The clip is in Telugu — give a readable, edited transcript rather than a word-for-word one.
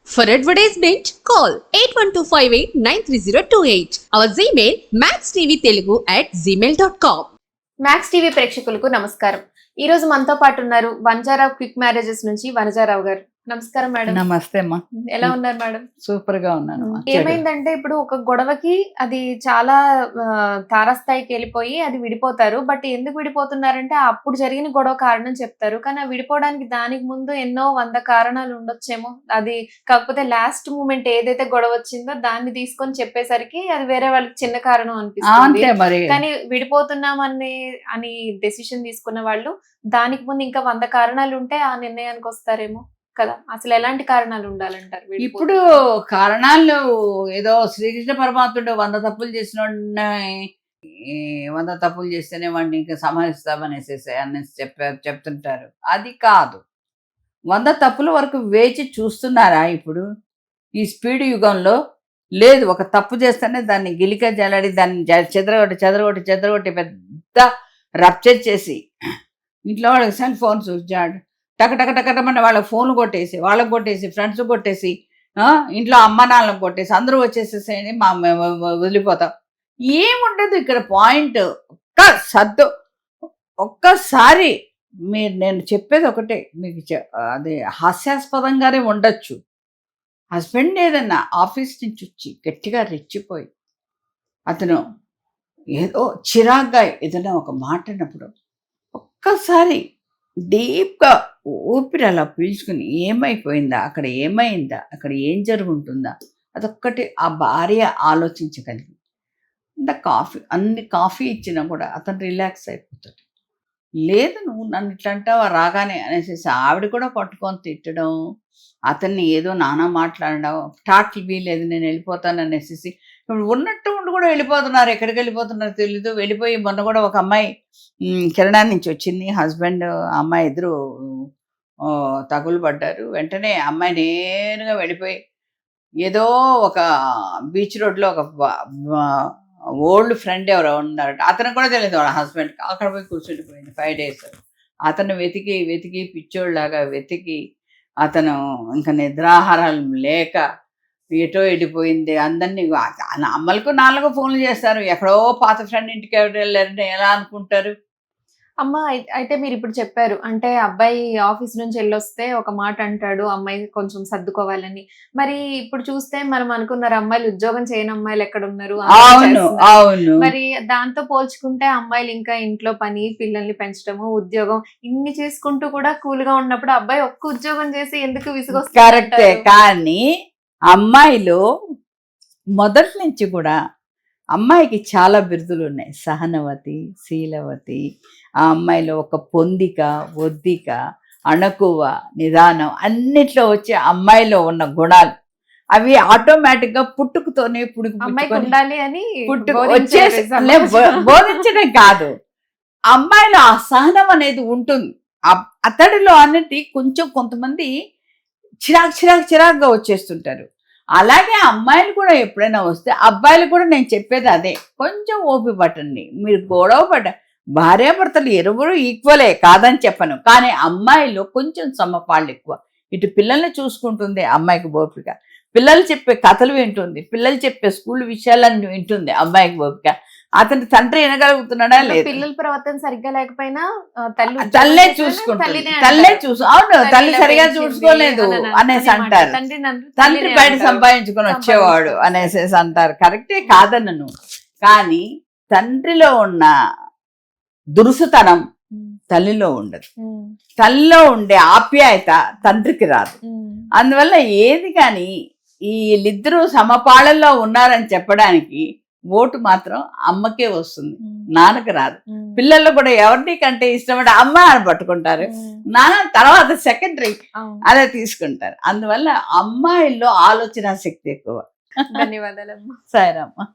For advertisement, call 8125893028. Our Gmail maxtvtelugu@gmail.com. Max TV ప్రేక్షకులకు నమస్కారం. ఈ రోజు మనతో పాటు ఉన్నారు వనజారావు క్విక్ మ్యారేజెస్ నుంచి వనజారావు గారు. నమస్కారం మేడం. నమస్తే అమ్మా. ఎలా ఉన్నారు మేడం? సూపర్ గా ఉన్నాను. ఏమైందంటే ఇప్పుడు ఒక గొడవకి అది చాలా తారాస్థాయికి వెళ్ళిపోయి అది విడిపోతారు. బట్ ఎందుకు విడిపోతున్నారంటే అప్పుడు జరిగిన గొడవ కారణం చెప్తారు. కానీ ఆ విడిపోవడానికి దానికి ముందు ఎన్నో 100 కారణాలు ఉండొచ్చేమో. అది కాకపోతే లాస్ట్ మూమెంట్ ఏదైతే గొడవ వచ్చిందో దాన్ని తీసుకొని చెప్పేసరికి అది వేరే వాళ్ళకి చిన్న కారణం అనిపిస్తుంది. కానీ విడిపోతున్నామని డెసిషన్ తీసుకున్న వాళ్ళు దానికి ముందు ఇంకా 100 కారణాలు ఉంటే ఆ నిర్ణయానికి వస్తారేమో కదా. అసలు ఎలాంటి కారణాలు ఉండాలంటారు? ఇప్పుడు కారణాలు ఏదో శ్రీకృష్ణ పరమాత్ముడు 100 తప్పులు చేసిన 100 తప్పులు చేస్తేనే వాడిని ఇంకా సంహరిస్తామనేసి చెప్తుంటారు. అది కాదు. 100 తప్పుల వరకు వేచి చూస్తున్నారా ఇప్పుడు ఈ స్పీడ్ యుగంలో? లేదు, ఒక తప్పు చేస్తేనే దాన్ని గిలిక జల్లడి దాన్ని చెదరగొట్టి పెద్ద రప్చర్ చేసి ఇంట్లో వాళ్ళకి సెల్ ఫోన్ చూచాడు టకటకటకటమని వాళ్ళకి ఫోన్లు కొట్టేసి వాళ్ళకి కొట్టేసి ఫ్రెండ్స్ కొట్టేసి ఇంట్లో అమ్మ నాన్నలకు కొట్టేసి అందరూ వచ్చేసేసేయండి వదిలిపోతాం. ఏముండదు ఇక్కడ. పాయింట్ ఒక్కసారి నేను చెప్పేది ఒకటే మీకు, అది హాస్యాస్పదంగానే ఉండొచ్చు. హస్బెండ్ ఏదన్నా ఆఫీస్ నుంచి వచ్చి గట్టిగా రెచ్చిపోయి అతను ఏదో చిరాగ్గా ఏదైనా ఒక మాట అన్నప్పుడు ఒక్కసారి డీప్గా ఊపిరి అలా పీల్చుకుని ఏమైపోయిందా, అక్కడ ఏమైందా, అక్కడ ఏం జరుగుతుందా, అదొక్కటి ఆ భార్య ఆలోచించగలిగి అన్ని కాఫీ ఇచ్చినా కూడా అతను రిలాక్స్ అయిపోతాడు. లేదు నువ్వు నన్ను ఇట్లా అంటావా రాగానే అనేసి ఆవిడ కూడా పట్టుకొని తిట్టడం, అతన్ని ఏదో నానా మాట్లాడడం, టాట్లు వీలేదు నేను వెళ్ళిపోతాను అనేసి ఇప్పుడు ఉన్నట్టు ఉండి కూడా వెళ్ళిపోతున్నారు. ఎక్కడికి వెళ్ళిపోతున్నారో తెలీదు. వెళ్ళిపోయి మొన్న కూడా ఒక అమ్మాయి కిరణా నుంచి వచ్చింది. హస్బెండ్ అమ్మాయి ఇద్దరు తగులు పడ్డారు. వెంటనే అమ్మాయి నేరుగా వెళ్ళిపోయి ఏదో ఒక బీచ్ రోడ్లో ఒక ఓల్డ్ ఫ్రెండ్ ఎవరో ఉన్నారట, అతను కూడా తెలియదు వాళ్ళ హస్బెండ్కి. అక్కడ పోయి కూర్చుండిపోయింది 5 days. అతను వెతికి పిచ్చోళ్ళలాగా వెతికి అతను ఇంకా నిద్రాహారాలు లేక ఎటో ఎడిపోయింది. అందరినీ అమ్మలకు నాలుగు ఫోన్లు చేస్తారు. ఎక్కడో పాత ఫ్రెండ్ ఇంటికి ఎవరు వెళ్ళారంటే ఎలా అనుకుంటారు? అమ్మ అయితే మీరు ఇప్పుడు చెప్పారు అంటే అబ్బాయి ఆఫీస్ నుంచి వెళ్ళొస్తే ఒక మాట అంటాడు, అమ్మాయి కొంచెం సర్దుకోవాలని. మరి ఇప్పుడు చూస్తే మనం అనుకున్నారు అమ్మాయిలు ఉద్యోగం చేయని అమ్మాయిలు ఎక్కడ ఉన్నారు? మరి దాంతో పోల్చుకుంటే అమ్మాయిలు ఇంకా ఇంట్లో పని, పిల్లల్ని పెంచడము, ఉద్యోగం ఇన్ని చేసుకుంటూ కూడా కూల్ గా ఉన్నప్పుడు అబ్బాయి ఒక్క ఉద్యోగం చేసి ఎందుకు విసుగొస్తుంది? కరెక్టే. కానీ అమ్మాయిలు మొదటి నుంచి కూడా అమ్మాయికి చాలా బిరుదులు ఉన్నాయి. సహనవతి, శీలవతి. ఆ అమ్మాయిలో ఒక పొందిక, ఒద్దిక, అణకువ, నిదానం అన్నిట్లో వచ్చే అమ్మాయిలో ఉన్న గుణాలు అవి ఆటోమేటిక్గా పుట్టుకతోనే బోధించడం కాదు, అమ్మాయిలో ఆ సహనం అనేది ఉంటుంది. అతడిలో అనేది కొంతమంది చిరాగ్గా వచ్చేస్తుంటారు. అలాగే అమ్మాయిలు కూడా ఎప్పుడైనా వస్తే అబ్బాయిలు కూడా నేను చెప్పేది అదే, కొంచెం ఓపిక పట్టండి. మీరు గొడవ భార్యాభర్తలు ఇరువురు ఈక్వలే కాదని చెప్పను, కానీ అమ్మాయిలో కొంచెం సమపాళ్ళు ఎక్కువ. ఇటు పిల్లల్ని చూసుకుంటుంది అమ్మాయికి ఓపిక, పిల్లలు చెప్పే కథలు వింటుంది, పిల్లలు చెప్పే స్కూల్ విషయాలన్నీ వింటుంది అమ్మాయికి ఓపిక. అతని తండ్రి వినగలుగుతున్నాడా లేదు, పిల్లల ప్రవర్తన సరిగ్గా లేకపోయినా తల్లే చూసుకుంటుంది. అవును, తల్లి సరిగా చూసుకోలేదు అనేసి అంటారు. తండ్రి బయట సంపాదించుకొని వచ్చేవాడు అనేసి అంటారు. కరెక్టే, కాదన్నను. కానీ తండ్రిలో ఉన్న దురుసుతనం తల్లిలో ఉండదు. తల్లిలో ఉండే ఆప్యాయత తండ్రికి రాదు. అందువల్ల ఏది కానీ వీళ్ళిద్దరూ సమపాళల్లో ఉన్నారని చెప్పడానికి ఓటు మాత్రం అమ్మకే వస్తుంది, నాన్నకి రాదు. పిల్లలు కూడా ఎవరిని కంటే ఇష్టపడి అమ్మ అని పట్టుకుంటారు, నాన్న తర్వాత సెకండరీ అదే తీసుకుంటారు. అందువల్ల అమ్మాయిల్లో ఆలోచన శక్తి ఎక్కువ. ధన్యవాదాలు. సరేమ్మా.